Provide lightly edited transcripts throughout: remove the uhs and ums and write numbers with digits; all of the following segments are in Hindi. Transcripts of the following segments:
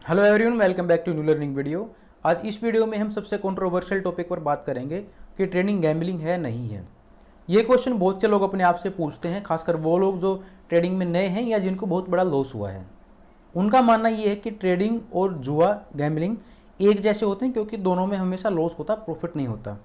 Hello everyone, welcome back to new learning video. आज इस वीडियो में हम सबसे कंट्रोवर्शियल टॉपिक पर बात करेंगे कि ट्रेडिंग गैम्बलिंग है नहीं है। ये क्वेश्चन बहुत से लोग अपने आप से पूछते हैं, खासकर वो लोग जो ट्रेडिंग में नए हैं या जिनको बहुत बड़ा लॉस हुआ है। उनका मानना ये है कि ट्रेडिंग और जुआ गैम्बलिंग एक जैसे होते हैं क्योंकि दोनों में हमेशा लॉस होता, प्रॉफिट नहीं होता।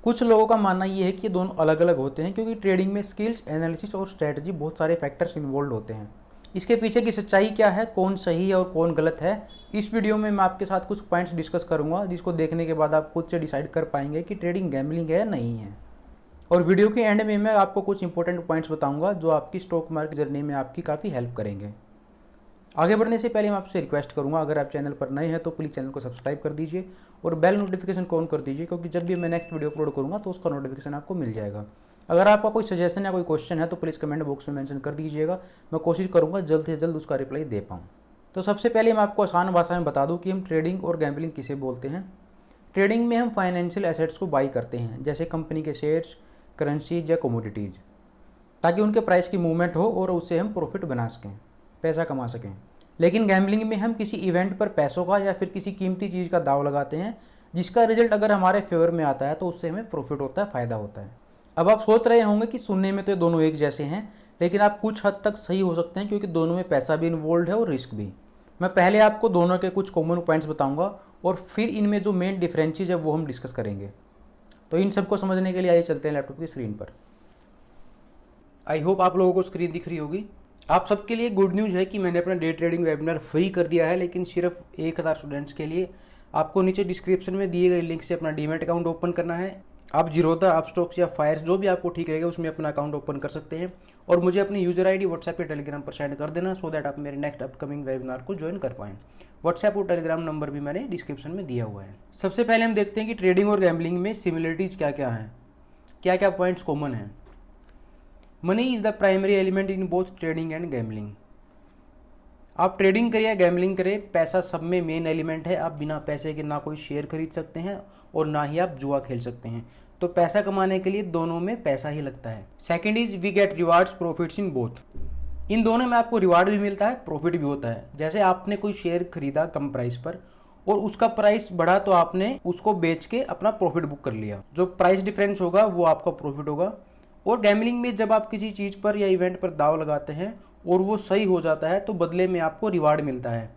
कुछ लोगों का मानना ये है कि दोनों अलग अलग होते हैं क्योंकि ट्रेडिंग में स्किल्स, एनालिसिस और स्ट्रैटेजी बहुत सारे फैक्टर्स इन्वॉल्व होते हैं। इसके पीछे की सच्चाई क्या है, कौन सही है और कौन गलत है, इस वीडियो में मैं आपके साथ कुछ पॉइंट्स डिस्कस करूंगा, जिसको देखने के बाद आप खुद से डिसाइड कर पाएंगे कि ट्रेडिंग गैम्बलिंग है या नहीं है। और वीडियो के एंड में मैं आपको कुछ इंपॉर्टेंट पॉइंट्स बताऊंगा जो आपकी स्टॉक मार्केट जर्नी में आपकी काफ़ी हेल्प करेंगे। आगे बढ़ने से पहले मैं आपसे रिक्वेस्ट करूंगा, अगर आप चैनल पर नए हैं तो प्लीज़ चैनल को सब्सक्राइब कर दीजिए और बेल नोटिफिकेशन ऑन कर दीजिए, क्योंकि जब भी मैं नेक्स्ट वीडियो अपलोड करूंगा तो उसका नोटिफिकेशन आपको मिल जाएगा। अगर आपका कोई सजेशन या कोई क्वेश्चन है तो प्लीज़ कमेंट बॉक्स में मेंशन कर दीजिएगा। मैं कोशिश करूंगा जल्द से जल्द उसका रिप्लाई दे पाऊँ। तो सबसे पहले मैं आपको आसान भाषा में बता दूं कि हम ट्रेडिंग और गैम्बलिंग किसे बोलते हैं। ट्रेडिंग में हम फाइनेंशियल एसेट्स को बाई करते हैं, जैसे कंपनी के शेयर्स, करेंसीज या कमोडिटीज़, ताकि उनके प्राइस की मूवमेंट हो और उससे हम प्रॉफिट बना सकें, पैसा कमा सकें। लेकिन गैम्बलिंग में हम किसी इवेंट पर पैसों का या फिर किसी कीमती चीज़ का दाव लगाते हैं, जिसका रिजल्ट अगर हमारे फेवर में आता है तो उससे हमें प्रॉफिट होता है, फ़ायदा होता है। अब आप सोच रहे होंगे कि सुनने में तो दोनों एक जैसे हैं, लेकिन आप कुछ हद तक सही हो सकते हैं क्योंकि दोनों में पैसा भी इन्वॉल्व है और रिस्क भी। मैं पहले आपको दोनों के कुछ कॉमन पॉइंट्स बताऊंगा और फिर इनमें जो मेन डिफरेंसेस है वो हम डिस्कस करेंगे। तो इन सबको समझने के लिए आइए चलते हैं लैपटॉप की स्क्रीन पर। आई होप आप लोगों को स्क्रीन दिख रही होगी। आप सबके लिए गुड न्यूज़ है कि मैंने अपना डे ट्रेडिंग वेबिनार फ्री कर दिया है, लेकिन सिर्फ 1000 स्टूडेंट्स के लिए। आपको नीचे डिस्क्रिप्शन में दिए गए लिंक से अपना डीमैट अकाउंट ओपन करना है। आप जीरोधा, अपस्टॉक्स या फायर्स जो भी आपको ठीक रहेगा उसमें अपना अकाउंट ओपन कर सकते हैं और मुझे अपनी यूजर आईडी व्हाट्सएप या टेलीग्राम पर सेंड कर देना, सो दैट आप मेरे नेक्स्ट अपकमिंग वेबिनार को ज्वाइन कर पाएँ। व्हाट्सएप और टेलीग्राम नंबर भी मैंने डिस्क्रिप्शन में दिया हुआ है। सबसे पहले हम देखते हैं कि ट्रेडिंग और गैम्बलिंग में सिमिलरिटीज़ क्या क्या हैं, क्या क्या पॉइंट्स कॉमन हैं। Money is the primary element in both trading and gambling. आप ट्रेडिंग करें या गैम्बलिंग करें, पैसा सब में मेन एलिमेंट है। आप बिना पैसे के ना कोई शेयर खरीद सकते हैं और ना ही आप जुआ खेल सकते हैं। तो पैसा कमाने के लिए दोनों में पैसा ही लगता है। Second is we get rewards profits in both. इन दोनों में आपको रिवार्ड भी मिलता है, प्रॉफिट भी होता है। जैसे आपने कोई शेयर खरीदा कम प्राइस पर और उसका प्राइस बढ़ा तो आपने उसको बेच के अपना प्रॉफिट बुक कर लिया। जो प्राइस डिफरेंस होगा वो आपका प्रॉफिट होगा। और गैम्बलिंग में जब आप किसी चीज़ पर या इवेंट पर दाव लगाते हैं और वो सही हो जाता है तो बदले में आपको रिवार्ड मिलता है।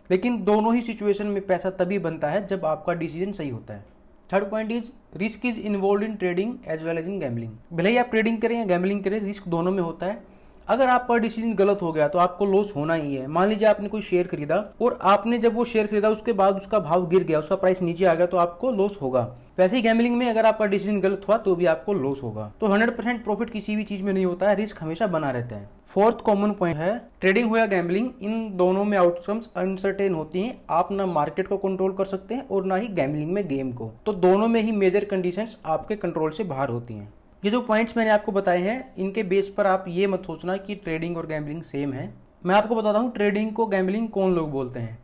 लेकिन दोनों ही सिचुएशन में पैसा तभी बनता है जब आपका डिसीजन सही होता है। Third point is risk is involve in trading as well as in gambling. भले ही आप ट्रेडिंग करें या गैम्बलिंग करें, रिस्क दोनों में होता है। अगर आपका डिसीजन गलत हो गया तो आपको लॉस होना ही है। मान लीजिए आपने कोई शेयर खरीदा और आपने जब वो शेयर खरीदा उसके बाद उसका भाव गिर गया, उसका प्राइस नीचे आ गया, तो आपको लॉस होगा। वैसे ही गैम्बलिंग में अगर आपका डिसीजन गलत हुआ तो भी आपको लॉस होगा। तो 100% प्रॉफिट किसी भी चीज में नहीं होता है, रिस्क हमेशा बना रहता है। फोर्थ कॉमन पॉइंट है ट्रेडिंग हो या गैम्बलिंग, इन दोनों में आउटकम्स अनसर्टेन होती हैं। आप ना मार्केट को कंट्रोल कर सकते हैं और ना ही गैम्बलिंग में गेम को। तो दोनों में ही मेजर कंडीशंस आपके कंट्रोल से बाहर होती हैं। ये जो पॉइंट्स मैंने आपको बताए हैं, इनके बेस पर आप ये मत सोचना कि ट्रेडिंग और गैम्बलिंग सेम है। मैं आपको बताता हूँ ट्रेडिंग को गैम्बलिंग कौन लोग बोलते हैं।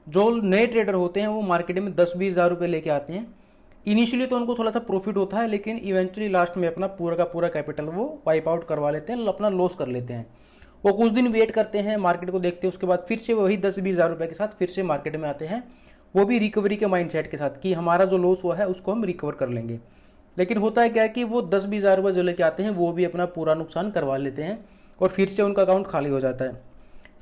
जो नए ट्रेडर होते हैं वो मार्केट में 10-20 हज़ार रुपये लेके आते हैं। इनिशियली तो उनको थोड़ा सा प्रॉफिट होता है, लेकिन इवेंचुअली लास्ट में अपना पूरा का पूरा कैपिटल वो वाइप आउट करवा लेते हैं, अपना लॉस कर लेते हैं। वो कुछ दिन वेट करते हैं, मार्केट को देखते हैं, उसके बाद फिर से वही 10-20 हज़ार रुपये के साथ फिर से मार्केट में आते हैं, वो भी रिकवरी के माइंडसेट के साथ कि हमारा जो लॉस हुआ है उसको हम रिकवर कर लेंगे। लेकिन होता है क्या है कि वो 10-20 हज़ार रुपये जो लेके आते हैं वो भी अपना पूरा नुकसान करवा लेते हैं और फिर से उनका अकाउंट खाली हो जाता है।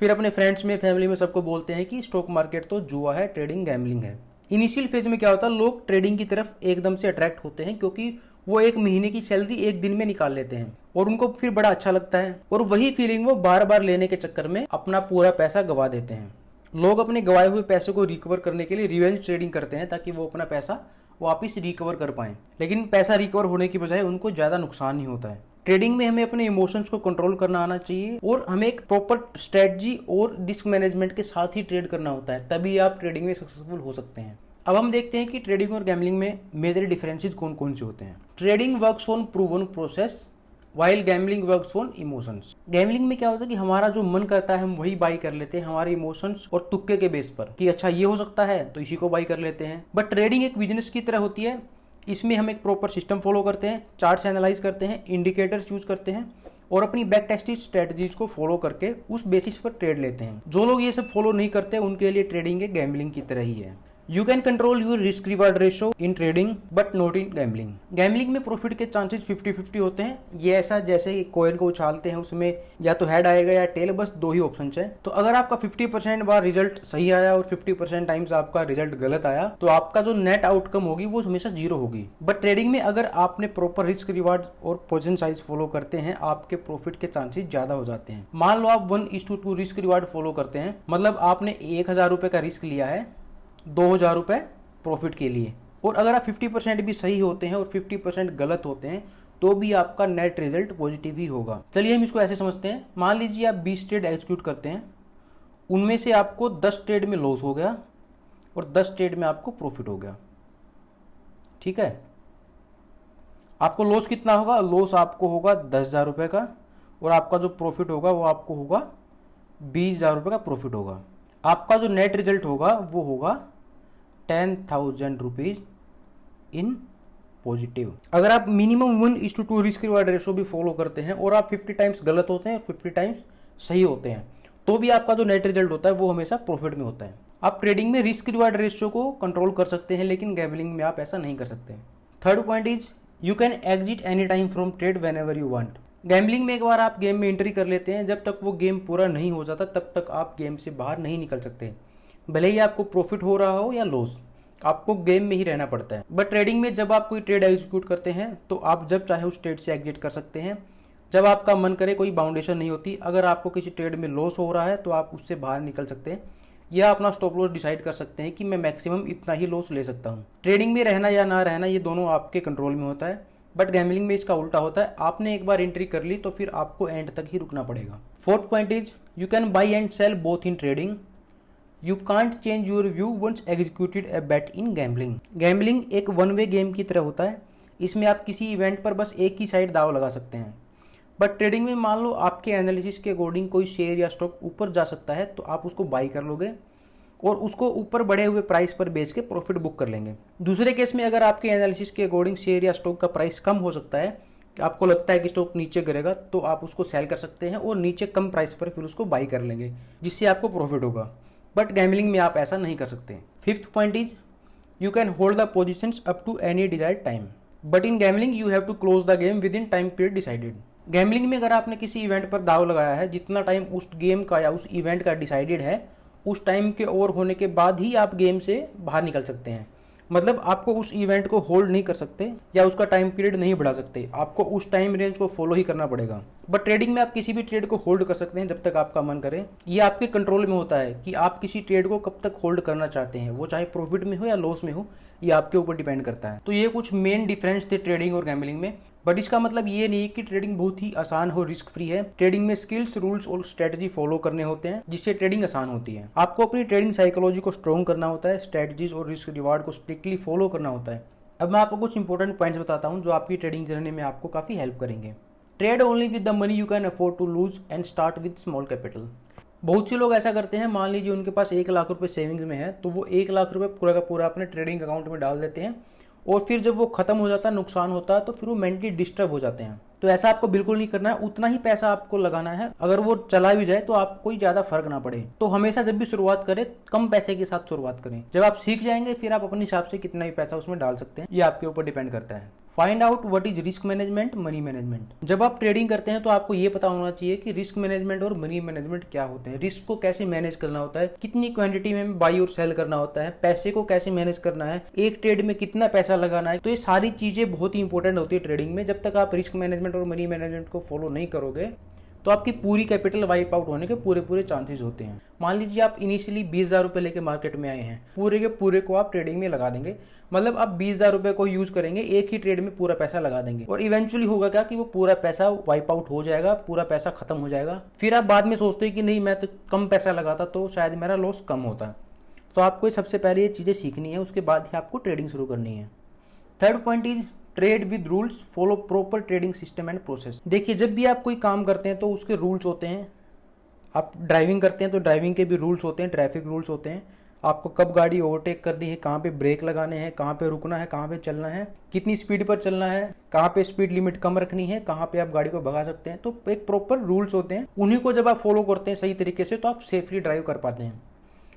फिर अपने फ्रेंड्स में, फैमिली में सबको बोलते हैं कि स्टॉक मार्केट तो जुआ है, ट्रेडिंग गैम्बलिंग है। इनिशियल फेज में क्या होता है, लोग ट्रेडिंग की तरफ एकदम से अट्रैक्ट होते हैं क्योंकि वो एक महीने की सैलरी एक दिन में निकाल लेते हैं और उनको फिर बड़ा अच्छा लगता है, और वही फीलिंग वो बार बार लेने के चक्कर में अपना पूरा पैसा गवा देते हैं। लोग अपने गवाए हुए पैसे को रिकवर करने के लिए रिवेंज ट्रेडिंग करते हैं ताकि वो अपना पैसा वापस रिकवर कर पाएं। लेकिन पैसा रिकवर होने की बजाय उनको ज्यादा नुकसान नहीं होता है। ट्रेडिंग में हमें अपने इमोशंस को कंट्रोल करना आना चाहिए और हमें एक प्रॉपर स्ट्रेटजी और रिस्क मैनेजमेंट के साथ ही ट्रेड करना होता है, तभी आप ट्रेडिंग में सक्सेसफुल हो सकते हैं। अब हम देखते हैं कि ट्रेडिंग और गैम्बलिंग में मेजर डिफरेंसेस कौन कौन से होते हैं। Trading works on proven process while gambling works on emotions. Gambling में क्या होता है कि हमारा जो मन करता है हम वही बाई कर लेते हैं, हमारे इमोशंस और तुक्के के बेस पर कि अच्छा ये हो सकता है तो इसी को बाई कर लेते हैं। बट ट्रेडिंग एक बिजनेस की तरह होती है। इसमें हम एक प्रॉपर सिस्टम फॉलो करते हैं, चार्ट्स एनालाइज करते हैं, इंडिकेटर्स यूज करते हैं और अपनी बैक टेस्टेड स्ट्रेटजीज को फॉलो करके उस बेसिस पर ट्रेड लेते हैं। जो लोग ये सब फॉलो नहीं करते उनके लिए ट्रेडिंग एक गैम्बलिंग की तरह ही है। You can control your risk reward ratio in trading but not in gambling. Gambling में प्रॉफिट के चांसेस 50-50 होते हैं। ये ऐसा जैसे कॉइन को उछालते हैं, उसमें या तो हेड आएगा या टेल, बस दो ही ऑप्शन है। तो अगर आपका 50% बार रिजल्ट सही आया और 50% टाइम्स आपका रिजल्ट गलत आया तो आपका जो नेट आउटकम होगी वो हमेशा जीरो होगी। बट ट्रेडिंग में अगर आपने प्रॉपर रिस्क रिवार्ड और पोजीशन साइज फॉलो करते हैं, आपके प्रॉफिट के चांसेस ज्यादा हो जाते हैं। मान लो आप 1:2 रिस्क रिवार्ड फॉलो करते हैं, मतलब आपने 1000 रुपए का रिस्क लिया है 2000 रुपए प्रॉफिट के लिए, और अगर आप 50% भी सही होते हैं और 50% गलत होते हैं तो भी आपका नेट रिजल्ट पॉजिटिव ही होगा। चलिए हम इसको ऐसे समझते हैं, मान लीजिए आप 20 ट्रेड एग्जीक्यूट करते हैं, उनमें से आपको 10 ट्रेड में लॉस हो गया और 10 ट्रेड में आपको प्रॉफिट हो गया। ठीक है, आपको लॉस कितना होगा? लॉस आपको होगा 10,000 रुपये का, और आपका जो प्रॉफिट होगा वो आपको होगा 20,000 रुपये का प्रॉफिट होगा। आपका जो नेट रिजल्ट होगा वो होगा 10,000 रुपीज इन पॉजिटिव। अगर आप मिनिमम 1:2 रिस्क रिवार्ड रेशो भी फॉलो करते हैं और आप 50 टाइम्स गलत होते हैं 50 टाइम्स सही होते हैं तो भी आपका जो नेट रिजल्ट होता है वो हमेशा प्रॉफिट में होता है। आप ट्रेडिंग में रिस्क रिवार्ड रेशो को कंट्रोल कर सकते हैं, लेकिन गैम्बलिंग में आप ऐसा नहीं कर सकते। Third point is you can exit any time from trade when ever you want. Gambling में एक बार आप गेम में एंट्री कर लेते हैं, जब तक वो गेम पूरा नहीं हो जाता तब तक आप गेम से बाहर नहीं निकल सकते। भले ही आपको प्रॉफिट हो रहा हो या लॉस, आपको गेम में ही रहना पड़ता है। बट ट्रेडिंग में जब आप कोई ट्रेड एग्जीक्यूट करते हैं तो आप जब चाहे उस ट्रेड से एग्जिट कर सकते हैं, जब आपका मन करे। कोई बाउंडेशन नहीं होती। अगर आपको किसी ट्रेड में लॉस हो रहा है तो आप उससे बाहर निकल सकते हैं, या अपना स्टॉप लॉस डिसाइड कर सकते हैं कि मैं मैक्सिमम इतना ही लॉस ले सकता हूँ। ट्रेडिंग में रहना या ना रहना ये दोनों आपके कंट्रोल में होता है, बट गैम्बलिंग में इसका उल्टा होता है। आपने एक बार एंट्री कर ली तो फिर आपको एंड तक ही रुकना पड़ेगा। Fourth point is you can buy and sell both in trading. You can't change your view once executed a bet in gambling. Gambling एक वन वे गेम की तरह होता है। इसमें आप किसी इवेंट पर बस एक ही साइड दाव लगा सकते हैं। बट ट्रेडिंग में मान लो आपके एनालिसिस के अकॉर्डिंग कोई शेयर या स्टॉक ऊपर जा सकता है तो आप उसको बाई कर लोगे और उसको ऊपर बढ़े हुए प्राइस पर बेच के प्रॉफिट बुक कर लेंगे। दूसरे केस में अगर आपके एनालिसिस के अकॉर्डिंग शेयर या स्टॉक का प्राइस कम हो सकता है, आपको लगता है कि स्टॉक नीचे गिरेगा, तो आप उसको सेल कर सकते हैं और नीचे कम प्राइस पर फिर उसको बाई कर लेंगे, जिससे आपको प्रॉफिट होगा। बट गैम्बलिंग में आप ऐसा नहीं कर सकते। Fifth point is you can hold the positions up to any desired time, but in gambling you have to close the game within time period decided. Gambling में अगर आपने किसी इवेंट पर दाव लगाया है, जितना टाइम उस गेम का या उस इवेंट का डिसाइडेड है, उस टाइम के ओवर होने के बाद ही आप गेम से बाहर निकल सकते हैं। मतलब आपको उस इवेंट को होल्ड नहीं कर सकते या उसका टाइम पीरियड नहीं बढ़ा सकते, आपको उस टाइम रेंज को फॉलो ही करना पड़ेगा। बट ट्रेडिंग में आप किसी भी ट्रेड को होल्ड कर सकते हैं जब तक आपका मन करे। ये आपके कंट्रोल में होता है कि आप किसी ट्रेड को कब तक होल्ड करना चाहते हैं, वो चाहे प्रॉफिट में हो या लॉस में हो, ये आपके ऊपर डिपेंड करता है। तो ये कुछ मेन डिफरेंस थे ट्रेडिंग और गैम्बलिंग में। बट इसका मतलब ये नहीं कि ट्रेडिंग बहुत ही आसान हो, रिस्क फ्री है। ट्रेडिंग में स्किल्स, रूल्स और स्ट्रेटजी फॉलो करने होते हैं, जिससे ट्रेडिंग आसान होती है। आपको अपनी ट्रेडिंग साइकोलॉजी को स्ट्रॉन्ग करना होता है, स्ट्रेटजीज और रिस्क रिवार्ड को स्ट्रिक्टली फॉलो करना होता है। अब मैं आपको कुछ इंपॉर्टेंट पॉइंट्स बताता हूँ जो आपकी ट्रेडिंग जर्नी में आपको काफी हेल्प करेंगे। Trade only with the money you can afford to lose and start with small capital. बहुत से लोग ऐसा करते हैं, मान लीजिए उनके पास 1 लाख रुपए सेविंग्स में है, तो वो 1 लाख रुपए पूरा का पूरा अपने ट्रेडिंग अकाउंट में डाल देते हैं, और फिर जब वो खत्म हो जाता है, नुकसान होता है, तो फिर वो मेंटली डिस्टर्ब हो जाते हैं। तो ऐसा आपको बिल्कुल नहीं करना है। उतना ही पैसा आपको लगाना है, अगर वो चला भी जाए तो आपको कोई ज्यादा फर्क ना पड़े। तो हमेशा जब भी शुरुआत करें, कम पैसे के साथ शुरुआत करें। जब आप सीख जाएंगे फिर आप अपने हिसाब से कितना भी पैसा उसमें डाल सकते हैं, ये आपके ऊपर डिपेंड करता है। Find out what is risk management, money management. जब आप ट्रेडिंग करते हैं तो आपको ये पता होना चाहिए कि रिस्क मैनेजमेंट और मनी मैनेजमेंट क्या होते हैं। रिस्क को कैसे मैनेज करना होता है, कितनी क्वांटिटी में बाई और सेल करना होता है, पैसे को कैसे मैनेज करना है, एक ट्रेड में कितना पैसा लगाना है। तो ये सारी चीजें बहुत ही इंपॉर्टेंट होती है ट्रेडिंग में। जब तक आप रिस्क मैनेजमेंट और मनी मैनेजमेंट को फॉलो नहीं करोगे तो आपकी पूरी कैपिटल वाइप आउट होने के पूरे चांसेस होते हैं। मान लीजिए आप इनिशियली 20,000 रुपए लेके मार्केट में आए हैं, पूरे के पूरे को आप ट्रेडिंग में लगा देंगे। मतलब आप 20,000 रुपए को यूज करेंगे, एक ही ट्रेड में पूरा पैसा लगा देंगे, और इवेंचुअली होगा क्या कि वो पूरा पैसा वाइप आउट हो जाएगा, पूरा पैसा खत्म हो जाएगा। फिर आप बाद में सोचते हैं कि नहीं, मैं तो कम पैसा लगाता तो शायद मेरा लॉस कम होता। तो आपको सबसे पहले ये चीजें सीखनी है, उसके बाद ही आपको ट्रेडिंग शुरू करनी है। Third point is trade with rules, follow proper trading system and process. देखिए, जब भी आप कोई काम करते हैं तो उसके रूल्स होते हैं। आप ड्राइविंग करते हैं तो ड्राइविंग के भी रूल्स होते हैं, ट्रैफिक रूल्स होते हैं। आपको कब गाड़ी ओवरटेक करनी है, कहाँ पे ब्रेक लगाने हैं, कहाँ पे रुकना है, कहाँ पे चलना है, कितनी स्पीड पर चलना है, कहाँ पे स्पीड लिमिट कम रखनी है, कहाँ पे आप गाड़ी को भगा सकते हैं। तो एक प्रॉपर रूल्स होते हैं, उन्हीं को जब आप फॉलो करते हैं सही तरीके से तो आप सेफली ड्राइव कर पाते हैं।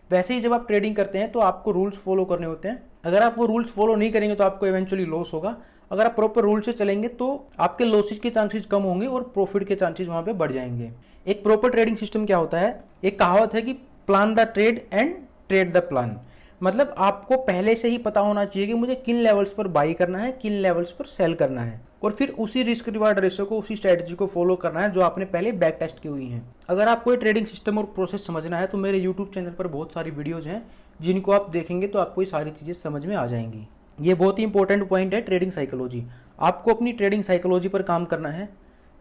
वैसे ही जब आप ट्रेडिंग करते हैं तो आपको रूल्स फॉलो करने होते हैं। अगर आप वो रूल्स फॉलो नहीं करेंगे तो आपको इवेंचुअली लॉस होगा। अगर आप प्रॉपर रूल से चलेंगे तो आपके लॉसेज के चांसेस कम होंगे और प्रॉफिट के चांसेस वहां पे बढ़ जाएंगे। एक प्रॉपर ट्रेडिंग सिस्टम क्या होता है, एक कहावत है कि plan the trade and trade the plan. मतलब आपको पहले से ही पता होना चाहिए कि मुझे किन लेवल्स पर बाई करना है, किन लेवल्स पर सेल करना है, और फिर उसी रिस्क रिवार्ड रेशियो को, उसी स्ट्रेटजी को फॉलो करना है जो आपने पहले बैक टेस्ट की हुई है। अगर आपको ट्रेडिंग सिस्टम और प्रोसेस समझना है तो मेरे यूट्यूब चैनल पर बहुत सारी वीडियोज हैं जिनको आप देखेंगे तो आपको ये सारी चीज़ें समझ में आ जाएंगी। ये बहुत ही इंपॉर्टेंट पॉइंट है ट्रेडिंग साइकोलॉजी। आपको अपनी ट्रेडिंग साइकोलॉजी पर काम करना है।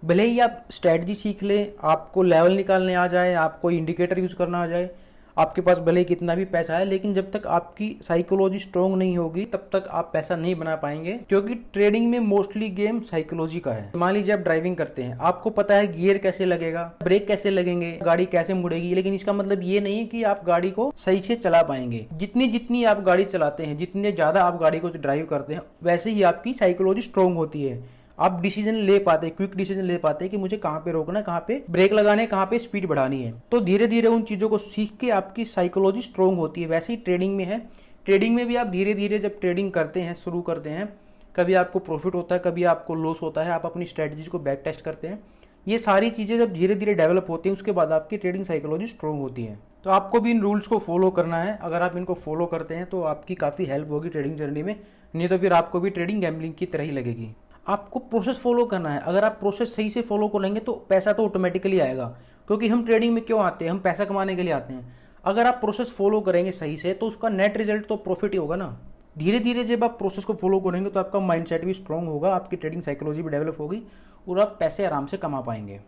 भले ही आप स्ट्रेटजी सीख लें, आपको लेवल निकालने आ जाए, आपको इंडिकेटर यूज करना आ जाए, आपके पास भले ही कितना भी पैसा है, लेकिन जब तक आपकी साइकोलॉजी स्ट्रॉन्ग नहीं होगी तब तक आप पैसा नहीं बना पाएंगे, क्योंकि ट्रेडिंग में मोस्टली गेम साइकोलॉजी का है। मान लीजिए आप ड्राइविंग करते हैं, आपको पता है गियर कैसे लगेगा, ब्रेक कैसे लगेंगे, गाड़ी कैसे मुड़ेगी, लेकिन इसका मतलब ये नहीं कि आप गाड़ी को सही से चला पाएंगे। जितनी जितनी आप गाड़ी चलाते हैं, जितने ज्यादा आप गाड़ी को ड्राइव करते हैं, वैसे ही आपकी साइकोलॉजी स्ट्रॉन्ग होती है। आप डिसीजन ले पाते हैं, क्विक डिसीजन ले पाते हैं कि मुझे कहाँ पे रोकना है, कहाँ पे ब्रेक लगाने, कहाँ पे स्पीड बढ़ानी है। तो धीरे धीरे उन चीज़ों को सीख के आपकी साइकोलॉजी स्ट्रॉन्ग होती है। वैसे ही ट्रेडिंग में है, ट्रेडिंग में भी आप धीरे धीरे जब ट्रेडिंग करते हैं, शुरू करते हैं, कभी आपको प्रॉफिट होता है, कभी आपको लॉस होता है, आप अपनी स्ट्रेटजीज को बैक टेस्ट करते हैं। ये सारी चीज़ें जब धीरे धीरे डेवलप होती हैं उसके बाद आपकी ट्रेडिंग साइकोलॉजी स्ट्रॉन्ग होती है। तो आपको भी इन रूल्स को फॉलो करना है। अगर आप इनको फॉलो करते हैं तो आपकी काफ़ी हेल्प होगी ट्रेडिंग जर्नी में, नहीं तो फिर आपको भी ट्रेडिंग गैम्बलिंग की तरह ही लगेगी। आपको प्रोसेस फॉलो करना है। अगर आप प्रोसेस सही से फॉलो करेंगे तो पैसा तो ऑटोमेटिकली आएगा, क्योंकि हम ट्रेडिंग में क्यों आते हैं, हम पैसा कमाने के लिए आते हैं। अगर आप प्रोसेस फॉलो करेंगे सही से तो उसका नेट रिजल्ट तो प्रॉफिट ही होगा ना। धीरे धीरे जब आप प्रोसेस को फॉलो करेंगे तो आपका माइंडसेट भी स्ट्रांग होगा, आपकी ट्रेडिंग साइकोलॉजी भी डेवलप होगी और आप पैसे आराम से कमा पाएंगे।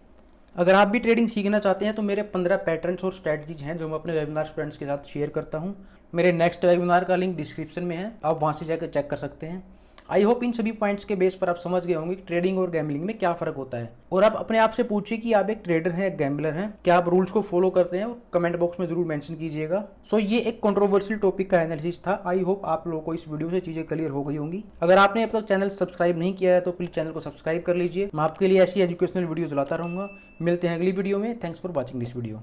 अगर आप भी ट्रेडिंग सीखना चाहते हैं तो मेरे 15 पैटर्न्स और स्ट्रैटेजीज हैं जो मैं अपने वेबिनार स्टूडेंट्स के साथ शेयर करता हूं। मेरे नेक्स्ट वेबिनार का लिंक डिस्क्रिप्शन में है, आप वहां से जाकर चेक कर सकते हैं। आई होप इन सभी पॉइंट्स के बेस पर आप समझ गए होंगे कि ट्रेडिंग और गैम्बलिंग में क्या फर्क होता है। और आप अपने आप से पूछिए कि आप एक ट्रेडर हैं, एक गैम्बलर हैं, क्या आप रूल्स को फॉलो करते हैं, और कमेंट बॉक्स में जरूर मेंशन कीजिएगा। सो ये एक कंट्रोवर्शियल टॉपिक का एनालिसिस था। आई होप आप लोगों को इस वीडियो से चीजें क्लियर हो गई होंगी। अगर आपने अब तक चैनल सब्सक्राइब नहीं किया है तो प्लीज चैनल को सब्सक्राइब कर लीजिए। मैं आपके लिए ऐसी एजुकेशनल वीडियो लाता रहूंगा। मिलते हैं अगली वीडियो में। Thanks for watching this video.